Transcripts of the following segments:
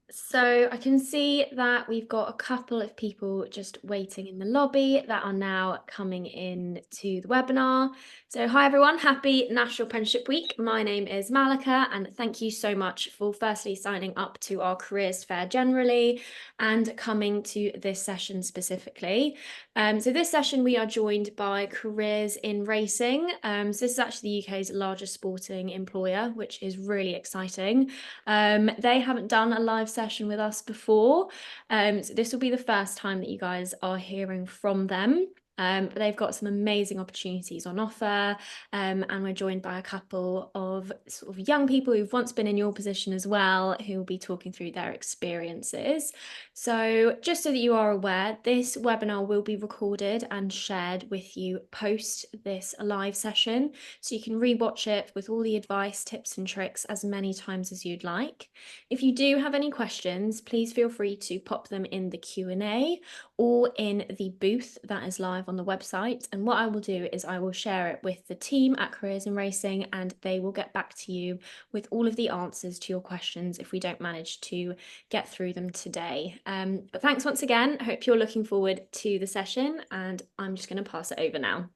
So I can see that we've got a couple of people just waiting in the lobby that are now coming in to the webinar. So hi everyone, happy National Apprenticeship Week. My name is Malika and thank you so much for firstly signing up to our careers fair generally and coming to this session specifically. So this session we are joined by Careers in Racing. So this is actually the UK's largest sporting employer, which is really exciting. They haven't done a live session with us before, so this will be the first time that you guys are hearing from them. But they've got some amazing opportunities on offer, and we're joined by a couple of sort of young people who've once been in your position as well, who will be talking through their experiences. So just so that you are aware, this webinar will be recorded and shared with you post this live session, so you can rewatch it with all the advice, tips and tricks as many times as you'd like. If you do have any questions, please feel free to pop them in the Q&A or in the booth that is live on the website. And what I will do is I will share it with the team at Careers in Racing and they will get back to you with all of the answers to your questions if we don't manage to get through them today. But thanks once again. I hope you're looking forward to the session and I'm just going to pass it over now.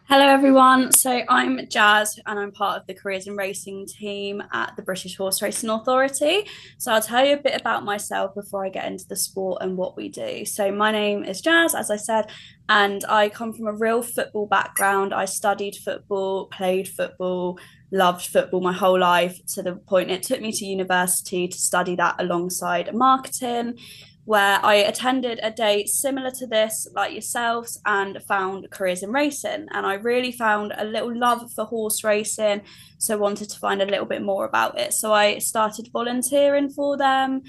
Hello everyone, so I'm Jazz and I'm part of the Careers in Racing team at the British Horse Racing Authority. So I'll tell you a bit about myself before I get into the sport and what we do. So my name is Jazz, as I said, and I come from a real football background. I studied football, played football, loved football my whole life to the point it took me to university to study that alongside marketing, where I attended a day similar to this, like yourselves, and found Careers in Racing. And I really found a little love for horse racing, so wanted to find a little bit more about it. So I started volunteering for them,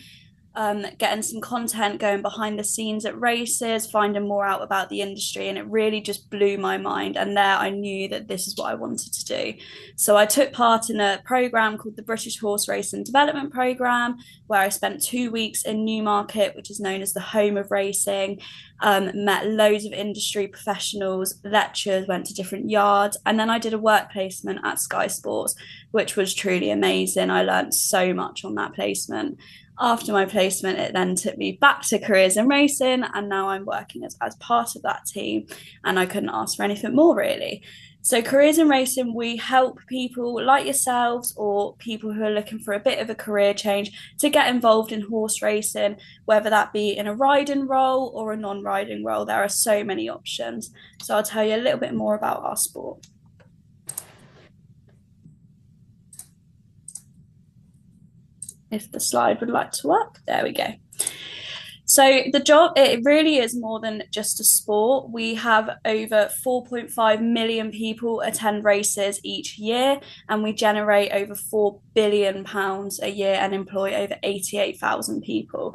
getting some content going behind the scenes at races, finding more out about the industry, and it really just blew my mind. And there I knew that this is what I wanted to do. So I took part in a program called the British Horse Racing Development Program, where I spent 2 weeks in Newmarket, which is known as the home of racing, met loads of industry professionals, lectures, went to different yards, and then I did a work placement at Sky Sports, which was truly amazing. I learned so much on that placement. After my placement, it then took me back to Careers in Racing, and now I'm working as part of that team, and I couldn't ask for anything more, really. So Careers in Racing, we help people like yourselves or people who are looking for a bit of a career change to get involved in horse racing, whether that be in a riding role or a non-riding role. There are so many options. So I'll tell you a little bit more about our sport. If the slide would like to work, there we go. So the job, it really is more than just a sport. We have over 4.5 million people attend races each year, and we generate over £4 billion a year and employ over 88,000 people.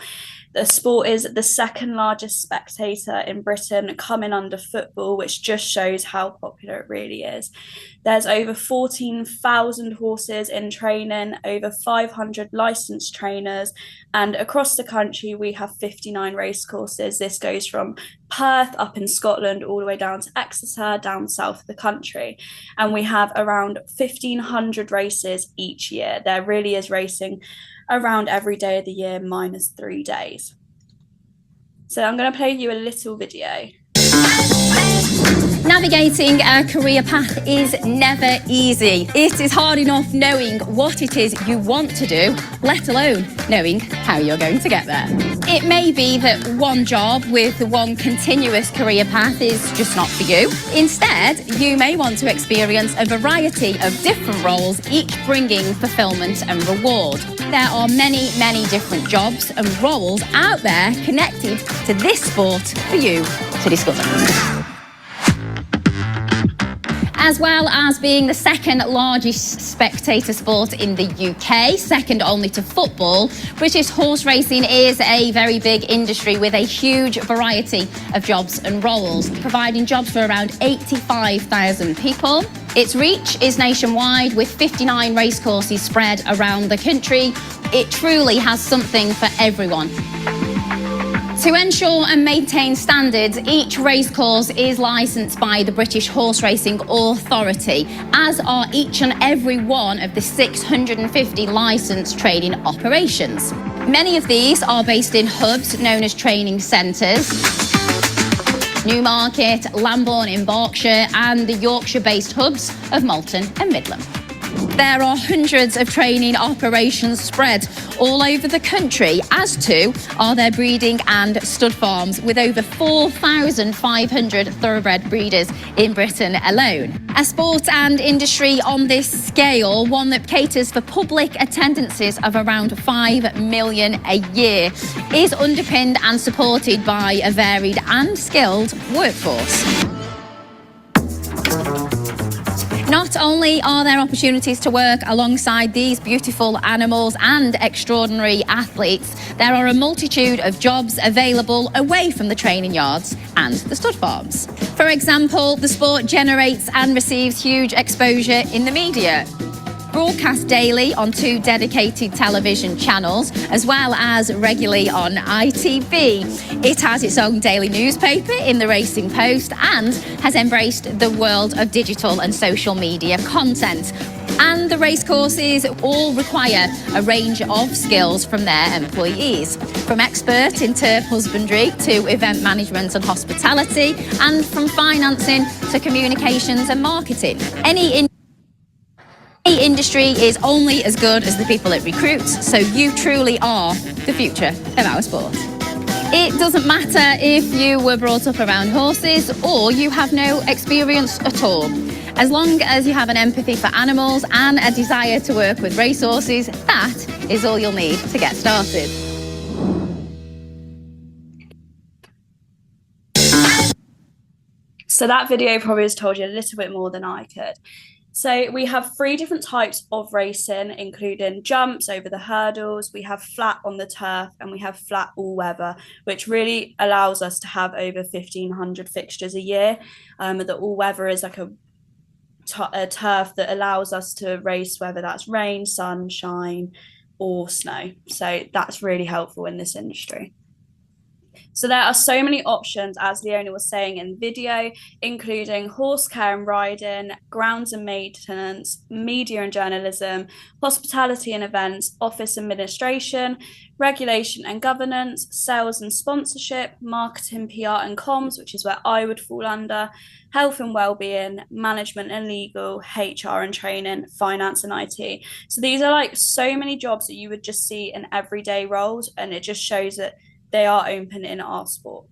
The sport is the second largest spectator in Britain, coming under football, which just shows how popular it really is. There's over 14,000 horses in training, over 500 licensed trainers, and across the country we have 59 race courses. This goes from Perth up in Scotland all the way down to Exeter, down south of the country. And we have around 1,500 races each year. There really is racing around every day of the year, minus 3 days. So I'm going to play you a little video. Navigating a career path is never easy. It is hard enough knowing what it is you want to do, let alone knowing how you're going to get there. It may be that one job with one continuous career path is just not for you. Instead, you may want to experience a variety of different roles, each bringing fulfillment and reward. There are many, many different jobs and roles out there connected to this sport for you to discover. As well as being the second largest spectator sport in the UK, second only to football, British horse racing is a very big industry with a huge variety of jobs and roles, providing jobs for around 85,000 people. Its reach is nationwide with 59 racecourses spread around the country. It truly has something for everyone. To ensure and maintain standards, each racecourse is licensed by the British Horse Racing Authority, as are each and every one of the 650 licensed training operations. Many of these are based in hubs known as training centres: Newmarket, Lambourne in Berkshire, and the Yorkshire-based hubs of Malton and Midland. There are hundreds of training operations spread all over the country, as too are there breeding and stud farms, with over 4,500 thoroughbred breeders in Britain alone. A sport and industry on this scale, one that caters for public attendances of around 5 million a year, is underpinned and supported by a varied and skilled workforce. Not only are there opportunities to work alongside these beautiful animals and extraordinary athletes, there are a multitude of jobs available away from the training yards and the stud farms. For example, the sport generates and receives huge exposure in the media. Broadcast daily on 2 dedicated television channels, as well as regularly on ITV. It has its own daily newspaper in the Racing Post and has embraced the world of digital and social media content. And the racecourses all require a range of skills from their employees, from expert in turf husbandry to event management and hospitality, and from financing to communications and marketing. Any industry is only as good as the people it recruits, so you truly are the future of our sport. It doesn't matter if you were brought up around horses or you have no experience at all. As long as you have an empathy for animals and a desire to work with racehorses, that is all you'll need to get started. So that video probably has told you a little bit more than I could. So we have 3 different types of racing, including jumps over the hurdles, we have flat on the turf, and we have flat all weather, which really allows us to have over 1,500 fixtures a year. The all weather is like a turf that allows us to race whether that's rain, sunshine, or snow. So that's really helpful in this industry. So there are so many options, as Leona was saying in the video, including horse care and riding, grounds and maintenance, media and journalism, hospitality and events, office administration, regulation and governance, sales and sponsorship, marketing, PR and comms, which is where I would fall under, health and wellbeing, management and legal, HR and training, finance and IT. So these are like so many jobs that you would just see in everyday roles, and it just shows that they are open in our sport.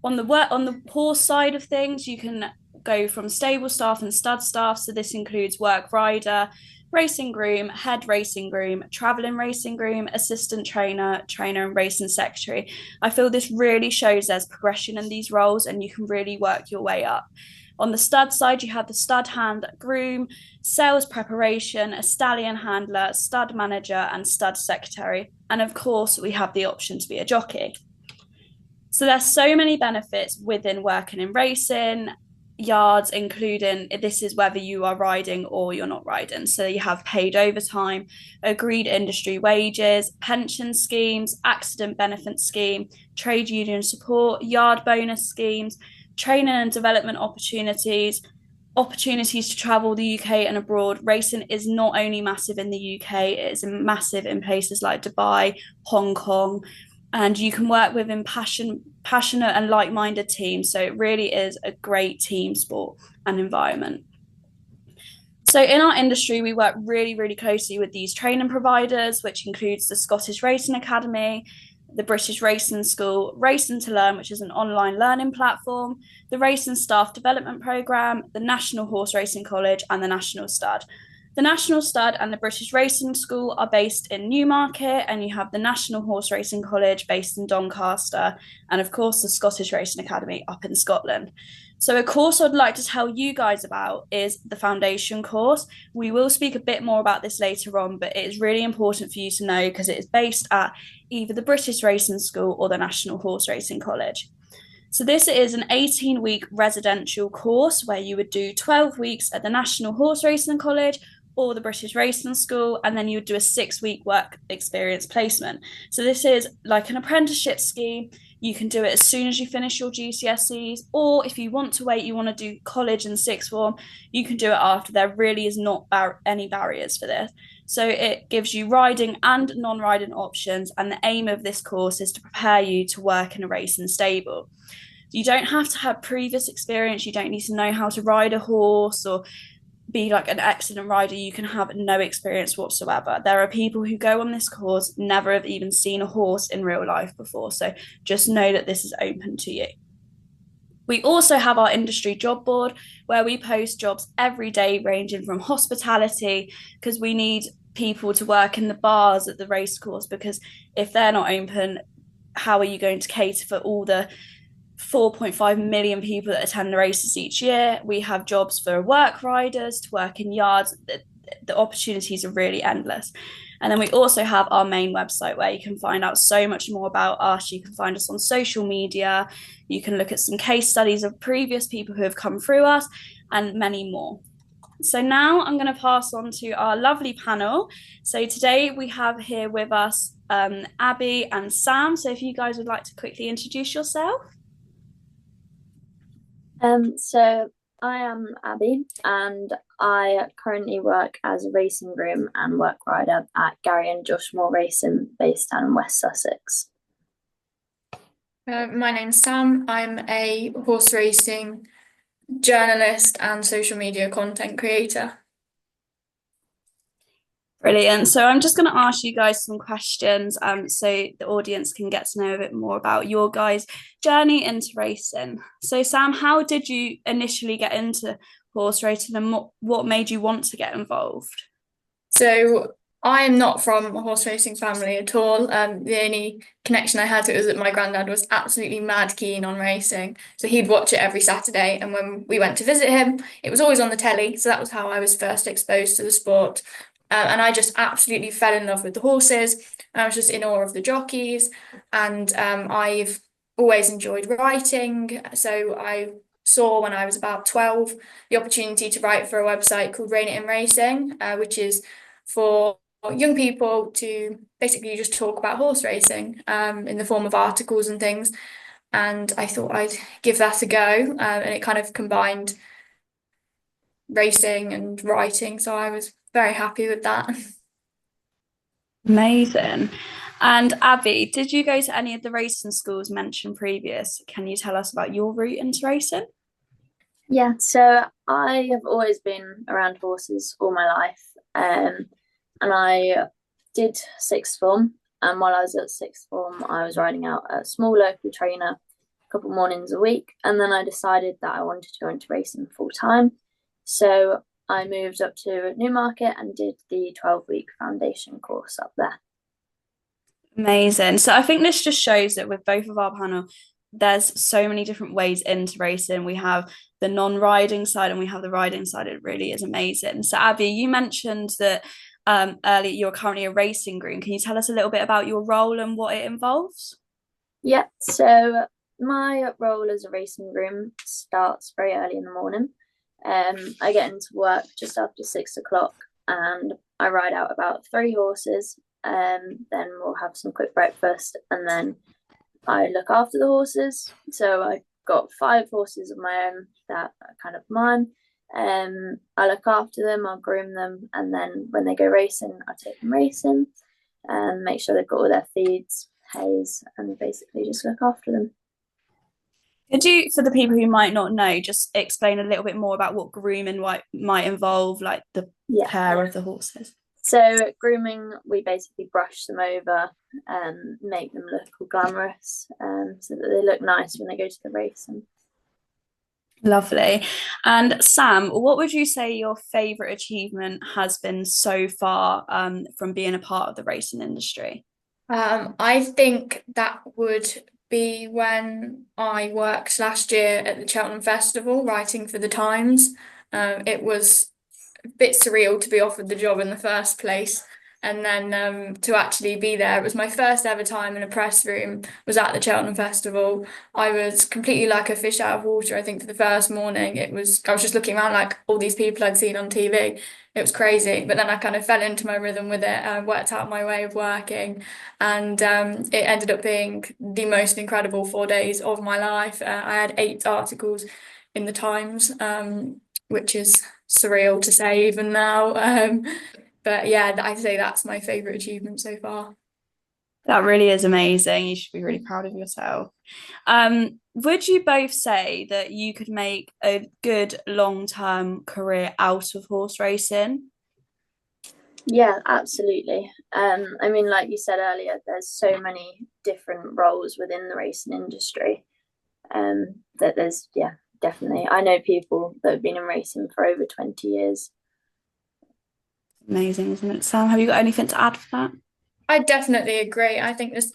On the horse side of things, you can go from stable staff and stud staff. So this includes work rider, racing groom, head racing groom, travelling racing groom, assistant trainer, trainer and racing secretary. I feel this really shows there's progression in these roles and you can really work your way up. On the stud side, you have the stud hand groom, sales preparation, a stallion handler, stud manager, and stud secretary. And of course, we have the option to be a jockey. So there's so many benefits within working in racing yards, including this is whether you are riding or you're not riding. So you have paid overtime, agreed industry wages, pension schemes, accident benefit scheme, trade union support, yard bonus schemes, training and development opportunities to travel the UK and abroad. Racing is not only massive in the UK, it is massive in places like Dubai, Hong Kong, and you can work within passionate and like-minded teams. So it really is a great team sport and environment. So in our industry, we work really, really closely with these training providers, which includes the Scottish Racing Academy, the British Racing School, Racing to Learn, which is an online learning platform, the Racing Staff Development Programme, the National Horse Racing College, and the National Stud. The National Stud and the British Racing School are based in Newmarket, and you have the National Horse Racing College based in Doncaster, and of course the Scottish Racing Academy up in Scotland. So a course I'd like to tell you guys about is the foundation course. We will speak a bit more about this later on, but it is really important for you to know because it is based at either the British Racing School or the National Horse Racing College. So this is an 18-week residential course where you would do 12 weeks at the National Horse Racing College or the British Racing School, and then you would do a 6-week work experience placement. So this is like an apprenticeship scheme. You can do it as soon as you finish your GCSEs, or if you want to wait, you want to do college and sixth form, you can do it after. There really is not any barriers for this. So it gives you riding and non-riding options, and the aim of this course is to prepare you to work in a racing stable. You don't have to have previous experience. You don't need to know how to ride a horse or be like an excellent rider. You can have no experience whatsoever. There are people who go on this course, never have even seen a horse in real life before. So just know that this is open to you. We also have our industry job board where we post jobs every day, ranging from hospitality, because we need people to work in the bars at the race course, because if they're not open, how are you going to cater for all the 4.5 million people that attend the races each year? We have jobs for work riders to work in yards. The opportunities are really endless. And then we also have our main website where you can find out so much more about us. You can find us on social media. You can look at some case studies of previous people who have come through us and many more. So now I'm going to pass on to our lovely panel. So today we have here with us Abby and Sam. So if you guys would like to quickly introduce yourself. So I am Abby, and I currently work as a racing groom and work rider at Gary and Josh Moore Racing, based down in West Sussex. My name's Sam. I'm a horse racing journalist and social media content creator. Brilliant. So I'm just going to ask you guys some questions so the audience can get to know a bit more about your guys' journey into racing. So Sam, how did you initially get into horse racing, and what made you want to get involved? So I am not from a horse racing family at all. The only connection I had to it was that my granddad was absolutely mad keen on racing. So he'd watch it every Saturday. And when we went to visit him, it was always on the telly. So that was how I was first exposed to the sport. And I just absolutely fell in love with the horses. I was just in awe of the jockeys. And I've always enjoyed writing. So I saw when I was about 12 the opportunity to write for a website called Careersinracing, which is for young people to basically just talk about horse racing in the form of articles and things. And I thought I'd give that a go. And it kind of combined racing and writing. So I was very happy with that. Amazing. And Abby, did you go to any of the racing schools mentioned previous? Can you tell us about your route into racing? Yeah, so I have always been around horses all my life, and I did sixth form. And while I was at sixth form, I was riding out a small local trainer a couple mornings a week, and then I decided that I wanted to go into racing full time. So I moved up to Newmarket and did the 12-week foundation course up there. Amazing. So I think this just shows that with both of our panel, there's so many different ways into racing. We have the non-riding side and we have the riding side. It really is amazing. So Abby, you mentioned that earlier you're currently a racing groom. Can you tell us a little bit about your role and what it involves? Yeah, so my role as a racing groom starts very early in the morning. I get into work just after 6 o'clock and I ride out about 3 horses. Then we'll have some quick breakfast and then I look after the horses. So I've got 5 horses of my own that are kind of mine. I look after them, I'll groom them, and then when they go racing, I take them racing and make sure they've got all their feeds, hays, and basically just look after them. Could you, for the people who might not know, just explain a little bit more about what grooming might involve, like the care of the horses? So grooming, we basically brush them over and make them look all glamorous so that they look nice when they go to the race. Lovely. And Sam, what would you say your favourite achievement has been so far from being a part of the racing industry? I think that would be when I worked last year at the Cheltenham Festival writing for the Times. It was a bit surreal to be offered the job in the first place, And then to actually be there, it was my first ever time in a press room, was at the Cheltenham Festival. I was completely like a fish out of water. I think for the first morning, I was just looking around like all these people I'd seen on TV. It was crazy. But then I kind of fell into my rhythm with it, worked out my way of working, and it ended up being the most incredible 4 days of my life. I had 8 articles in the Times, which is surreal to say even now. But yeah, I'd say that's my favourite achievement so far. That really is amazing. You should be really proud of yourself. Would you both say that you could make a good long-term career out of horse racing? Yeah, absolutely. I mean, like you said earlier, there's so many different roles within the racing industry. That there's, yeah, definitely. I know people that have been in racing for over 20 years. Amazing, isn't it? Sam, have you got anything to add for that? I definitely agree. I think there's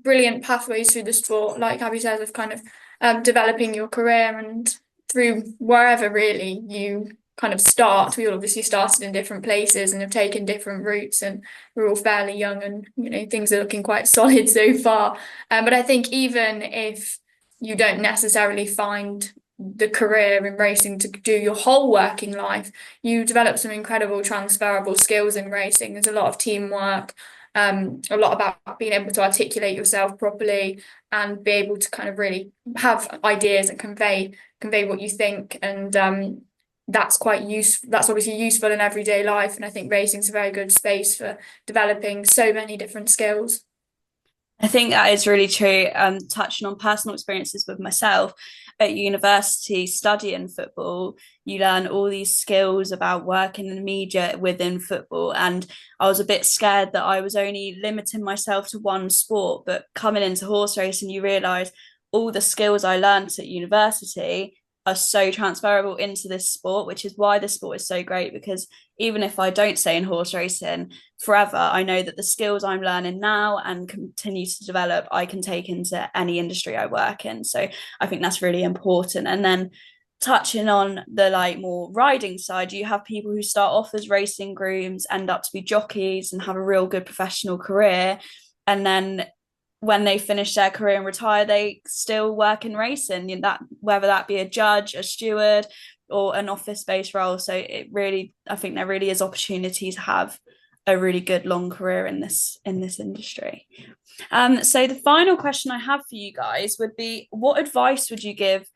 brilliant pathways through the sport, like Abby says, of kind of developing your career and through wherever really you kind of start. We all obviously started in different places and have taken different routes, and we're all fairly young, and things are looking quite solid so far. But I think even if you don't necessarily find the career in racing to do your whole working life, you develop some incredible transferable skills in racing. There's a lot of teamwork, a lot about being able to articulate yourself properly and be able to kind of really have ideas and convey what you think, and that's quite useful. That's obviously useful in everyday life, and I think racing's a very good space for developing so many different skills. I think that is really true. Touching on personal experiences with myself at university studying football, you learn all these skills about working in the media within football. And I was a bit scared that I was only limiting myself to one sport, but coming into horse racing, you realise all the skills I learned at university are so transferable into this sport, which is why this sport is so great, because even if I don't stay in horse racing forever, I know that the skills I'm learning now and continue to develop, I can take into any industry I work in. So I think that's really important. And then touching on the like more riding side, you have people who start off as racing grooms, end up to be jockeys and have a real good professional career. And then when they finish their career and retire, they still work in racing, that whether that be a judge, a steward, or an office-based role. So it really, I think there really is opportunity to have a really good long career in this industry. So the final question I have for you guys would be, what advice would you give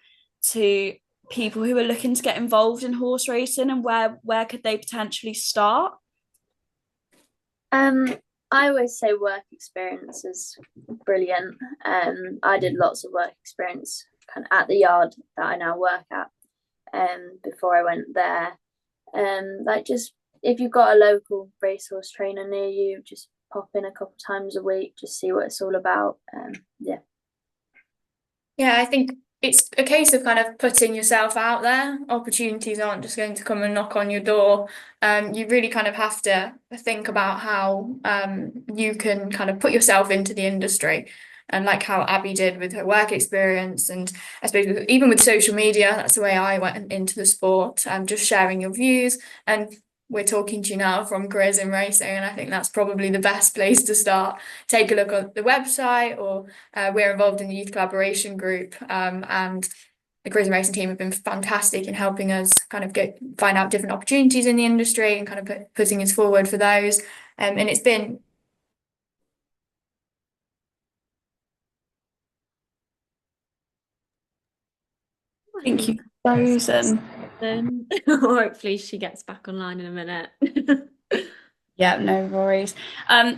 to people who are looking to get involved in horse racing, and where could they potentially start? I always say work experience is brilliant. I did lots of work experience kind of at the yard that I now work at. Before I went there, like just if you've got a local racehorse trainer near you, just pop in a couple times a week, just see what it's all about. Yeah, I think it's a case of kind of putting yourself out there. Opportunities aren't just going to come and knock on your door. You really kind of have to think about how you can kind of put yourself into the industry. And like how Abby did with her work experience, and I suppose even with social media, that's the way I went into the sport. Just sharing your views, and we're talking to you now from Careersinracing, and I think that's probably the best place to start. Take a look at the website, or we're involved in the youth collaboration group, and the Careersinracing team have been fantastic in helping us kind of find out different opportunities in the industry and kind of putting us forward for those. And it's been Thank you, Frozen. Hopefully she gets back online in a minute. Yeah, no worries.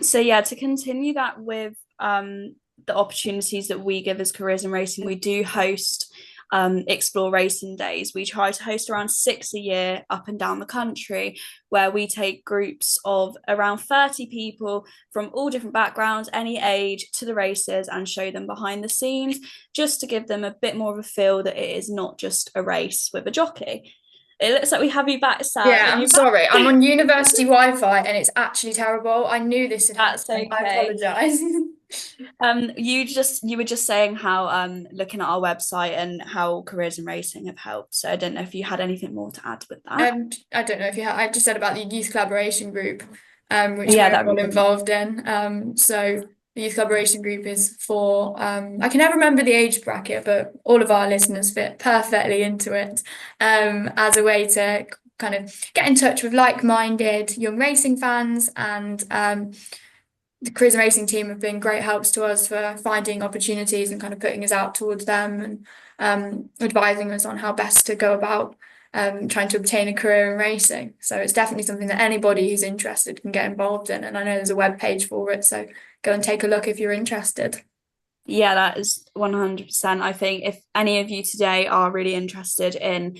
So yeah, to continue that with the opportunities that we give as Careersinracing, we do host Explore Racing Days. We try to host around 6 a year up and down the country, where we take groups of around 30 people from all different backgrounds, any age, to the races and show them behind the scenes, just to give them a bit more of a feel that it is not just a race with a jockey. It looks like we have you back, Sam. Yeah, I'm sorry. I'm on university Wi-Fi and it's actually terrible. I knew this had happened. Okay. I apologise. You were just saying how looking at our website and how Careersinracing have helped. So I don't know if you had anything more to add with that. I don't know if you have. I just said about the youth collaboration group. which we're all involved in. So the Youth Collaboration Group is for, I can never remember the age bracket, but all of our listeners fit perfectly into it, as a way to kind of get in touch with like-minded young racing fans. And the Careersinracing team have been great helps to us for finding opportunities and kind of putting us out towards them, and advising us on how best to go about trying to obtain a career in racing. So it's definitely something that anybody who's interested can get involved in. And I know there's a web page for it, so go and take a look if you're interested. Yeah, that is 100%. I think if any of you today are really interested in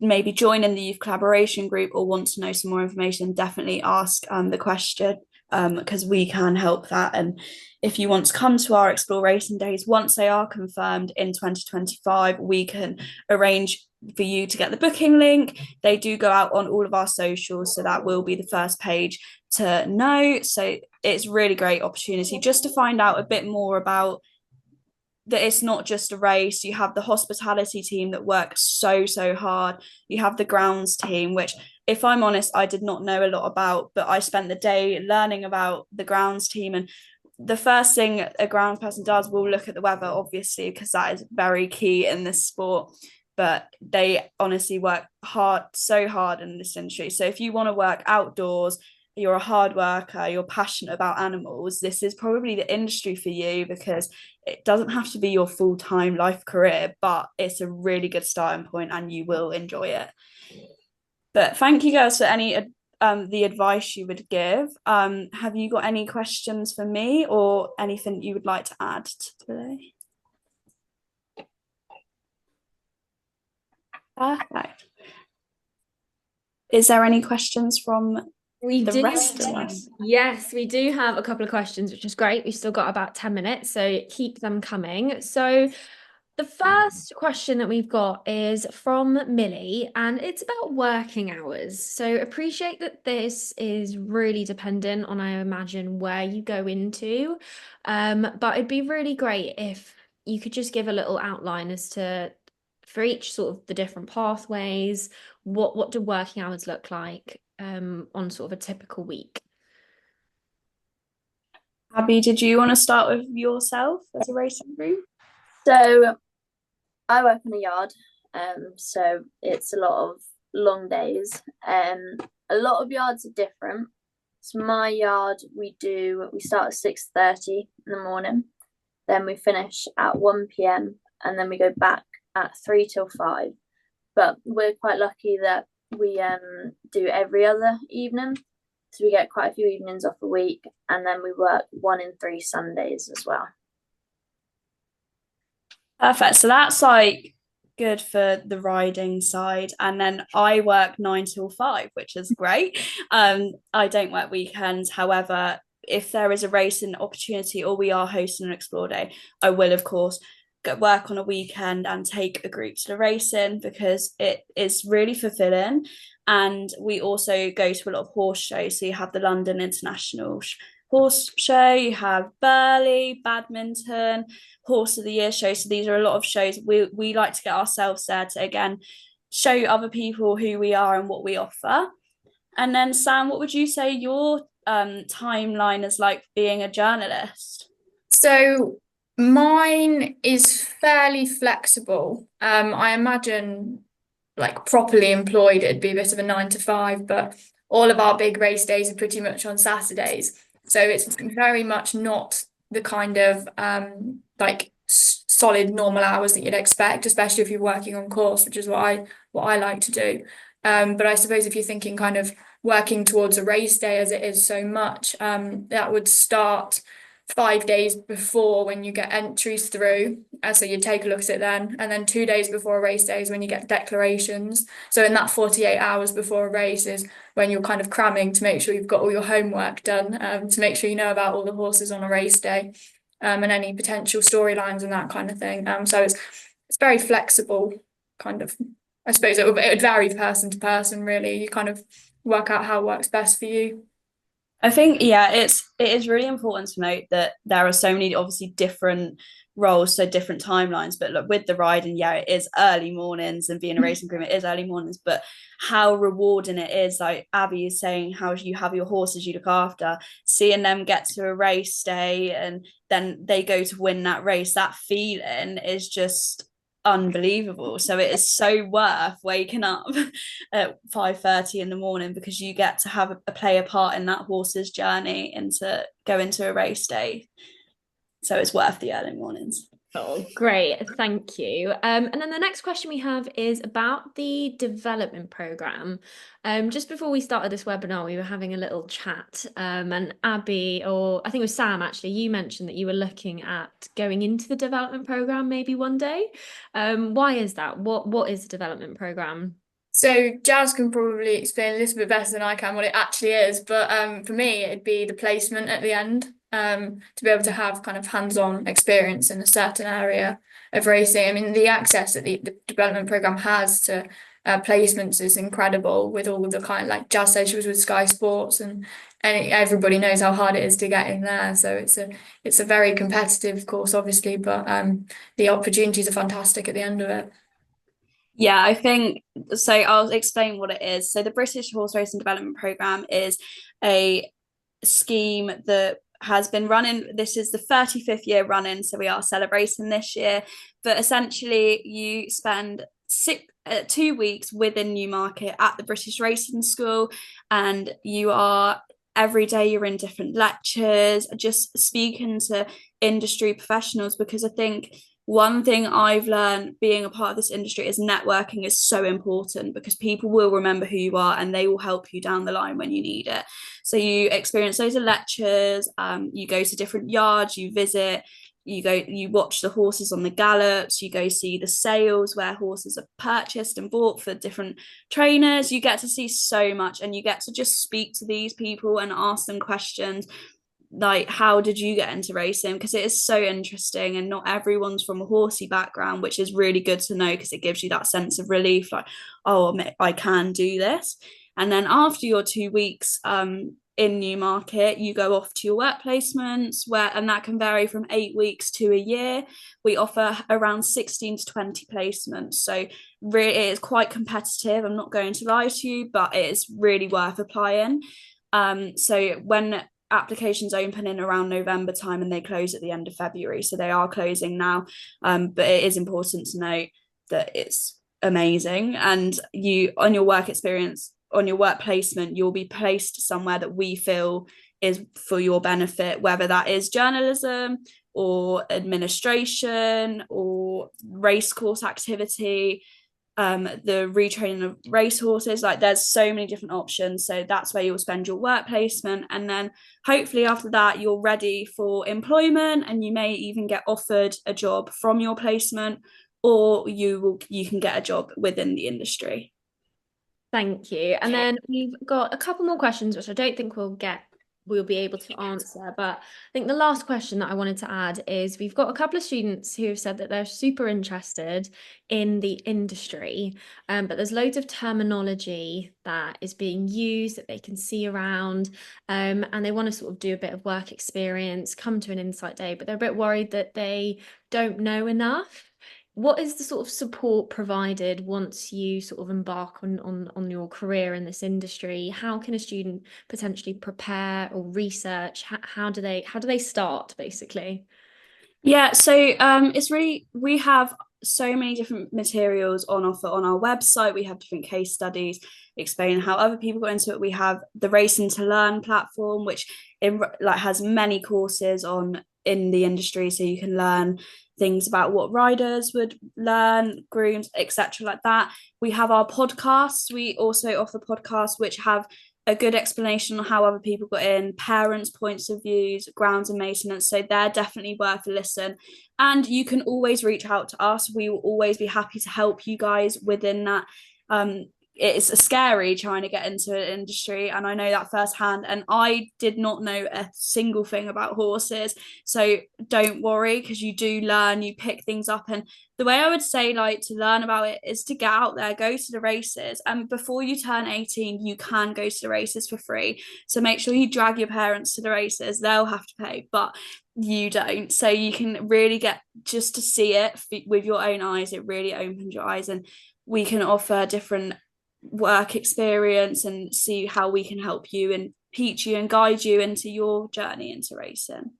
maybe joining the Youth Collaboration Group or want to know some more information, definitely ask the question, because we can help that. And if you want to come to our Explore Racing Days, once they are confirmed in 2025, we can arrange for you to get the booking link. They do go out on all of our socials, so that will be the first page to know. So it's really great opportunity just to find out a bit more about that. It's not just a race. You have the hospitality team that work so hard. You have the grounds team, which, if I'm honest, I did not know a lot about, but I spent the day learning about the grounds team. And the first thing a grounds person does will look at the weather, obviously, because that is very key in this sport. But they honestly work so hard in this industry. So if you want to work outdoors, you're a hard worker, you're passionate about animals, this is probably the industry for you, because it doesn't have to be your full-time life career, but it's a really good starting point and you will enjoy it. But thank you guys for any the advice you would give. Have you got any questions for me or anything you would like to add to today? Perfect. Is there any questions from the rest of us? Yes, we do have a couple of questions, which is great. We've still got about 10 minutes, so keep them coming. So the first question that we've got is from Millie, and it's about working hours. So appreciate that this is really dependent on, I imagine, where you go into. But it'd be really great if you could just give a little outline as to, for each sort of the different pathways, what do working hours look like on sort of a typical week? Abby, did you want to start with yourself as a racing group? So I work in a yard, so it's a lot of long days. A lot of yards are different. So my yard, we start at 6:30 in the morning, then we finish at 1 p.m, and then we go back at 3 till 5. But we're quite lucky that we do every other evening, so we get quite a few evenings off a week, and then we work 1 in 3 Sundays as well. Perfect. So that's like good for the riding side. And then I work 9 till 5, which is great. I don't work weekends. However, if there is a racing opportunity or we are hosting an Explore Day, I will, of course, work on a weekend and take a group to the racing, because it is really fulfilling. And we also go to a lot of horse shows. So you have the London International Horse Show, you have Burley, Badminton, Horse of the Year show. So these are a lot of shows. We like to get ourselves there to, again, show other people who we are and what we offer. And then Sam, what would you say your timeline is like being a journalist? So mine is fairly flexible. I imagine, like, properly employed, it'd be a bit of a 9 to 5, but all of our big race days are pretty much on Saturdays. So it's very much not the kind of like solid normal hours that you'd expect, especially if you're working on course, which is what I like to do. But I suppose if you're thinking kind of working towards a race day, as it is so much, that would start 5 days before, when you get entries through, so you take a look at it then, and then 2 days before a race day is when you get declarations. So in that 48 hours before a race is when you're kind of cramming to make sure you've got all your homework done, to make sure you know about all the horses on a race day, and any potential storylines and that kind of thing. So it's very flexible, kind of. I suppose it would vary person to person, really. You kind of work out how it works best for you. I think, yeah, it is really important to note that there are so many obviously different roles, so different timelines. But look, with the riding, yeah, it is early mornings, and being a racing groom, it is early mornings, but how rewarding it is. Like Abby is saying, how you have your horses you look after, seeing them get to a race day and then they go to win that race, that feeling is just unbelievable. So it is so worth waking up at 5:30 in the morning, because you get to have play a part in that horse's journey into go into a race day. So it's worth the early mornings. Oh, great. Thank you. And then the next question we have is about the development program. Just before we started this webinar, we were having a little chat, and Abby, or I think it was Sam, actually, you mentioned that you were looking at going into the development program maybe one day. Why is that? What is the development program? So Jazz can probably explain a little bit better than I can what it actually is, but for me, it'd be the placement at the end, to be able to have kind of hands-on experience in a certain area of racing. I mean, the access that the development program has to placements is incredible, with all of the kind of, like Jazz said, she was with Sky Sports, and everybody knows how hard it is to get in there. So it's a very competitive course, obviously, but the opportunities are fantastic at the end of it. Yeah, I think so. I'll explain what it is. So the British Horse Racing Development Programme is a scheme that has been running. This is the 35th year running, so we are celebrating this year. But essentially, you spend 2 weeks within Newmarket at the British Racing School, and you are every day you're in different lectures, just speaking to industry professionals, because I think one thing I've learned being a part of this industry is networking is so important, because people will remember who you are and they will help you down the line when you need it. So you experience those lectures, you go to different yards, you visit, you watch the horses on the gallops, you go see the sales where horses are purchased and bought for different trainers. You get to see so much, and you get to just speak to these people and ask them questions like, how did you get into racing? Because it is so interesting, and not everyone's from a horsey background, which is really good to know, because it gives you that sense of relief, like, oh, I can do this. And then after your 2 weeks in Newmarket, you go off to your work placements, and that can vary from 8 weeks to a year. We offer around 16 to 20 placements, so really it is quite competitive, I'm not going to lie to you, but it is really worth applying. So when applications open in around November time, and they close at the end of February, so they are closing now, but it is important to note that it's amazing, and you, on your work experience, on your work placement, you'll be placed somewhere that we feel is for your benefit, whether that is journalism or administration or racecourse activity, the retraining of racehorses. Like, there's so many different options. So that's where you'll spend your work placement, and then hopefully after that you're ready for employment, and you may even get offered a job from your placement, or you can get a job within the industry. Thank you. And then we've got a couple more questions, which I don't think we'll be able to answer. But I think the last question that I wanted to add is, we've got a couple of students who have said that they're super interested in the industry, but there's loads of terminology that is being used that they can see around, and they want to sort of do a bit of work experience, come to an insight day, but they're a bit worried that they don't know enough. What is the sort of support provided once you sort of embark on your career in this industry? How can a student potentially prepare or research? How do they start, basically? Yeah, so it's really, we have so many different materials on offer on our website. We have different case studies explaining how other people got into it. We have the Racing to Learn platform, which has many courses on in the industry, so you can learn things about what riders would learn, grooms, etc., like that. We have our podcasts. We also offer podcasts which have a good explanation on how other people got in, parents' points of views, grounds and maintenance. So they're definitely worth a listen. And you can always reach out to us. We will always be happy to help you guys within that. It's scary trying to get into an industry, and I know that firsthand, and I did not know a single thing about horses. So don't worry, because you do learn, you pick things up. And the way I would say, like, to learn about it is to get out there, go to the races, and before you turn 18 you can go to the races for free. So make sure you drag your parents to the races, they'll have to pay, but you don't. So you can really get just to see it with your own eyes. It really opens your eyes, and we can offer different work experience and see how we can help you and teach you and guide you into your journey into racing.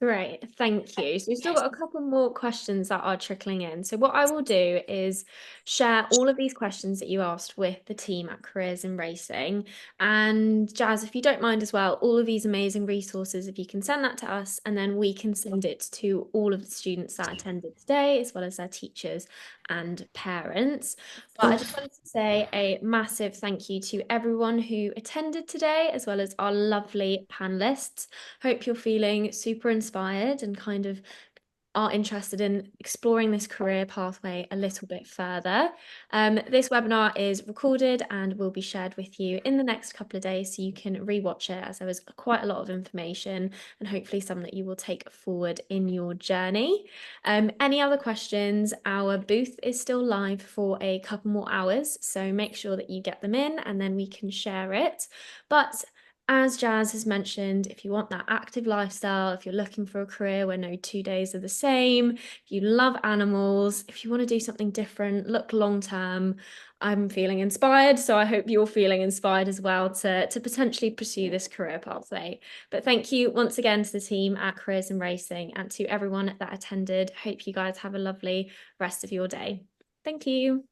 Great, thank you. So we've still got a couple more questions that are trickling in. So what I will do is share all of these questions that you asked with the team at Careers in Racing. And Jazz, if you don't mind as well, all of these amazing resources, if you can send that to us, and then we can send it to all of the students that attended today, as well as their teachers and parents. But I just wanted to say a massive thank you to everyone who attended today, as well as our lovely panelists. Hope you're feeling super inspired and kind of are interested in exploring this career pathway a little bit further. This webinar is recorded and will be shared with you in the next couple of days, so you can rewatch it, as there was quite a lot of information and hopefully some that you will take forward in your journey. Any other questions? Our booth is still live for a couple more hours, so make sure that you get them in and then we can share it. But as Jazz has mentioned, if you want that active lifestyle, if you're looking for a career where no 2 days are the same, if you love animals, if you want to do something different, look long term, I'm feeling inspired. So I hope you're feeling inspired as well to potentially pursue this career pathway. But thank you once again to the team at Careers in Racing and to everyone that attended. Hope you guys have a lovely rest of your day. Thank you.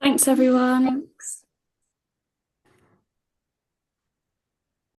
Thanks, everyone. Thanks.